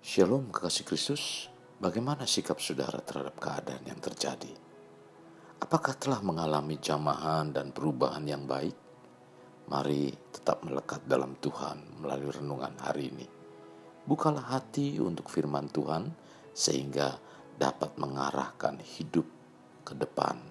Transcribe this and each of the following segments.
Shalom kekasih Kristus, bagaimana sikap saudara terhadap keadaan yang terjadi? Apakah telah mengalami jamahan dan perubahan yang baik? Mari tetap melekat dalam Tuhan melalui renungan hari ini. Bukalah hati untuk firman Tuhan sehingga dapat mengarahkan hidup ke depan.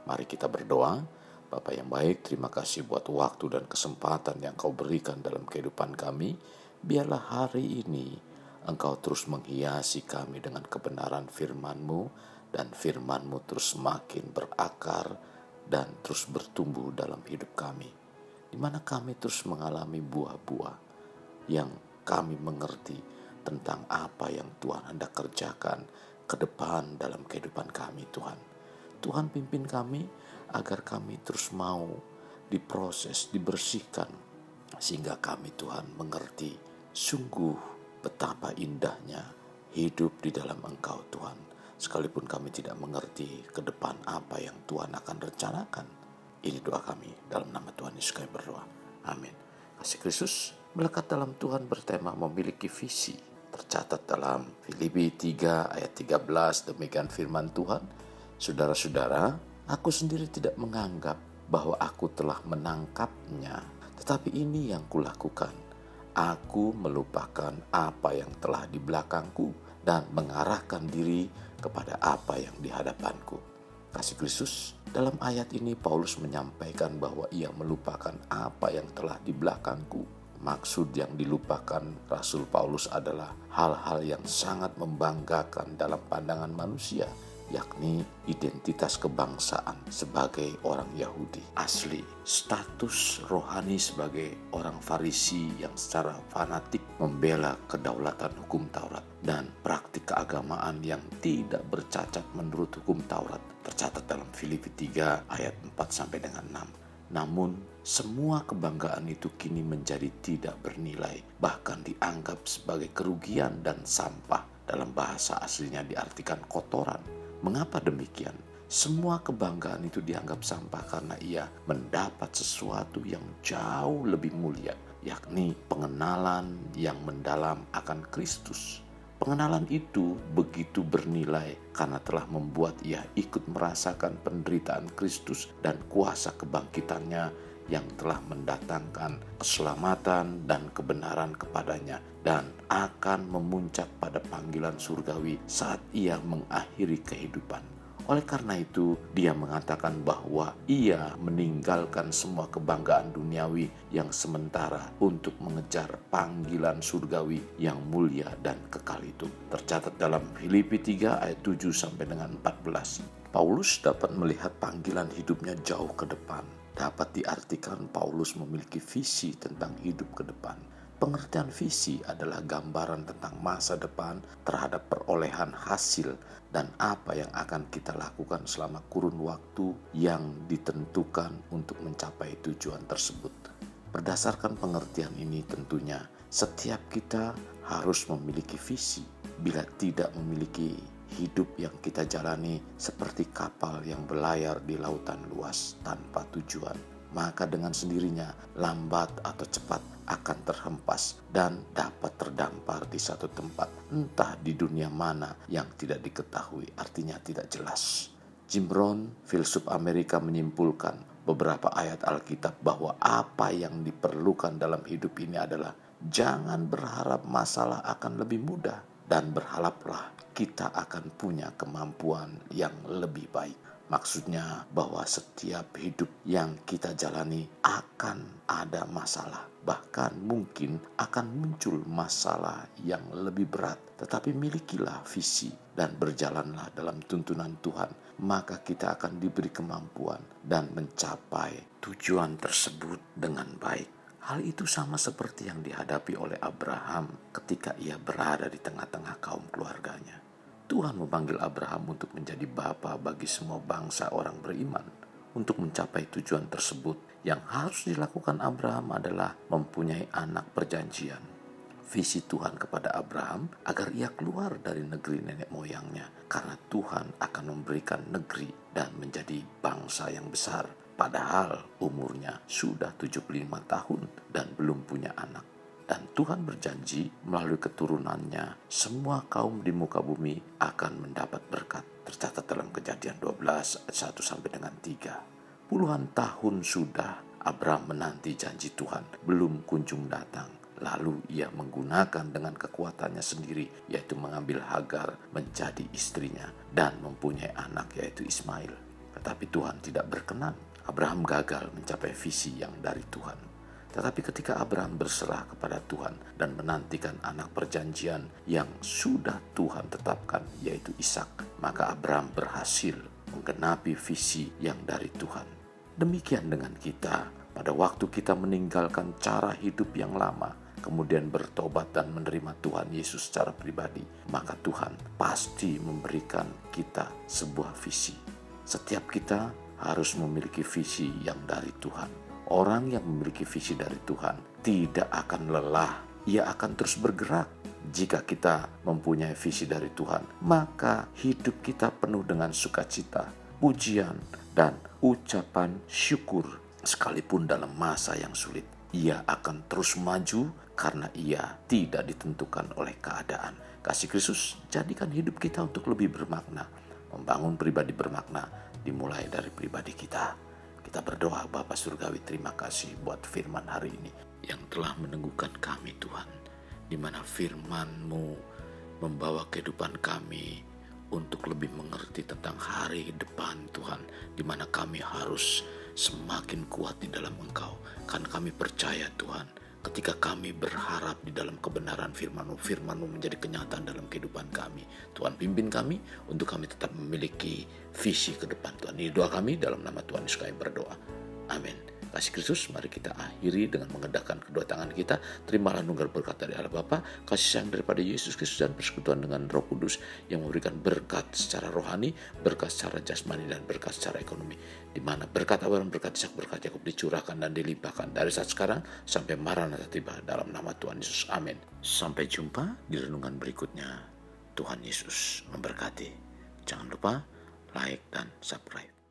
Mari kita berdoa. Bapa yang baik, terima kasih buat waktu dan kesempatan yang Kau berikan dalam kehidupan kami. Biarlah hari ini Engkau terus menghiasi kami dengan kebenaran firman-Mu, dan firman-Mu terus semakin berakar dan terus bertumbuh dalam hidup kami, di mana kami terus mengalami buah-buah yang kami mengerti tentang apa yang Tuhan hendak kerjakan ke depan dalam kehidupan kami. Tuhan pimpin kami agar kami terus mau diproses, dibersihkan, sehingga kami Tuhan mengerti sungguh betapa indahnya hidup di dalam Engkau Tuhan. Sekalipun kami tidak mengerti ke depan apa yang Tuhan akan rencanakan. Ini doa kami dalam nama Tuhan Yesus kami berdoa. Amin. Kasih Kristus melekat dalam Tuhan bertema memiliki visi. Tercatat dalam Filipi 3 ayat 13, demikian firman Tuhan. Saudara-saudara, aku sendiri tidak menganggap bahwa aku telah menangkapnya, tetapi ini yang kulakukan. Aku melupakan apa yang telah di belakangku dan mengarahkan diri kepada apa yang di hadapanku. Kasih Kristus, dalam ayat ini Paulus menyampaikan bahwa ia melupakan apa yang telah di belakangku. Maksud yang dilupakan Rasul Paulus adalah hal-hal yang sangat membanggakan dalam pandangan manusia, yakni identitas kebangsaan sebagai orang Yahudi asli, status rohani sebagai orang Farisi yang secara fanatik membela kedaulatan hukum Taurat, dan praktik keagamaan yang tidak bercacat menurut hukum Taurat, tercatat dalam Filipi 3 ayat 4 sampai dengan 6. Namun semua kebanggaan itu kini menjadi tidak bernilai, bahkan dianggap sebagai kerugian dan sampah. Dalam bahasa aslinya diartikan kotoran. Mengapa demikian? Semua kebanggaan itu dianggap sampah karena ia mendapat sesuatu yang jauh lebih mulia, yakni pengenalan yang mendalam akan Kristus. Pengenalan itu begitu bernilai karena telah membuat ia ikut merasakan penderitaan Kristus dan kuasa kebangkitannya yang telah mendatangkan keselamatan dan kebenaran kepadanya, dan akan memuncak pada panggilan surgawi saat ia mengakhiri kehidupan. Oleh karena itu, dia mengatakan bahwa ia meninggalkan semua kebanggaan duniawi yang sementara untuk mengejar panggilan surgawi yang mulia dan kekal itu. Tercatat dalam Filipi 3 ayat 7 sampai dengan 14. Paulus dapat melihat panggilan hidupnya jauh ke depan. Dapat diartikan Paulus memiliki visi tentang hidup ke depan. Pengertian visi adalah gambaran tentang masa depan terhadap perolehan hasil dan apa yang akan kita lakukan selama kurun waktu yang ditentukan untuk mencapai tujuan tersebut. Berdasarkan pengertian ini tentunya setiap kita harus memiliki visi. Bila tidak memiliki hidup yang kita jalani seperti kapal yang berlayar di lautan luas tanpa tujuan, maka dengan sendirinya lambat atau cepat akan terhempas dan dapat terdampar di satu tempat, entah di dunia mana yang tidak diketahui, artinya tidak jelas. Jim Brown, filsuf Amerika, menyimpulkan beberapa ayat Alkitab bahwa apa yang diperlukan dalam hidup ini adalah jangan berharap masalah akan lebih mudah, dan berharaplah kita akan punya kemampuan yang lebih baik. Maksudnya bahwa setiap hidup yang kita jalani akan ada masalah. Bahkan mungkin akan muncul masalah yang lebih berat. Tetapi milikilah visi dan berjalanlah dalam tuntunan Tuhan. Maka kita akan diberi kemampuan dan mencapai tujuan tersebut dengan baik. Hal itu sama seperti yang dihadapi oleh Abraham ketika ia berada di tengah-tengah kaum keluarganya. Tuhan memanggil Abraham untuk menjadi bapa bagi semua bangsa orang beriman. Untuk mencapai tujuan tersebut, yang harus dilakukan Abraham adalah mempunyai anak perjanjian. Visi Tuhan kepada Abraham agar ia keluar dari negeri nenek moyangnya, karena Tuhan akan memberikan negeri dan menjadi bangsa yang besar. Padahal umurnya sudah 75 tahun dan belum punya anak. Dan Tuhan berjanji melalui keturunannya semua kaum di muka bumi akan mendapat berkat. Tercatat dalam Kejadian 12 ayat 1 sampai dengan 3. Puluhan tahun sudah Abraham menanti janji Tuhan, belum kunjung datang. Lalu ia menggunakan dengan kekuatannya sendiri, yaitu mengambil Hagar menjadi istrinya dan mempunyai anak yaitu Ismail. Tetapi Tuhan tidak berkenan. Abraham gagal mencapai visi yang dari Tuhan. Tetapi ketika Abraham berserah kepada Tuhan dan menantikan anak perjanjian yang sudah Tuhan tetapkan, yaitu Ishak, maka Abraham berhasil menggenapi visi yang dari Tuhan. Demikian dengan kita, pada waktu kita meninggalkan cara hidup yang lama, kemudian bertobat dan menerima Tuhan Yesus secara pribadi, maka Tuhan pasti memberikan kita sebuah visi. Setiap kita harus memiliki visi yang dari Tuhan. Orang yang memiliki visi dari Tuhan tidak akan lelah, ia akan terus bergerak. Jika kita mempunyai visi dari Tuhan, maka hidup kita penuh dengan sukacita, pujian, dan ucapan syukur. Sekalipun dalam masa yang sulit, ia akan terus maju karena ia tidak ditentukan oleh keadaan. Kasih Kristus jadikan hidup kita untuk lebih bermakna. Membangun pribadi bermakna dimulai dari pribadi kita. Kita berdoa, Bapa Surgawi, terima kasih buat firman hari ini yang telah meneguhkan kami Tuhan, di mana firman-Mu membawa kehidupan kami untuk lebih mengerti tentang hari depan Tuhan, di mana kami harus semakin kuat di dalam Engkau. Karena kami percaya Tuhan, ketika kami berharap di dalam kebenaran firman-Mu, firman-Mu menjadi kenyataan dalam kehidupan kami. Tuhan pimpin kami untuk kami tetap memiliki visi ke depan Tuhan. Ini doa kami dalam nama Tuhan Yesus kami berdoa. Amin. Kasih Kristus, mari kita akhiri dengan mengedahkan kedua tangan kita. Terimalah anugerah berkat dari Allah Bapa, kasih sayang daripada Yesus Kristus, dan persekutuan dengan Roh Kudus yang memberikan berkat secara rohani, berkat secara jasmani, dan berkat secara ekonomi. Di mana berkat Abraham, berkat Ishak, berkat Yakub dicurahkan dan dilimpahkan dari saat sekarang sampai Maranatha tiba, dalam nama Tuhan Yesus. Amin. Sampai jumpa di renungan berikutnya. Tuhan Yesus memberkati. Jangan lupa like dan subscribe.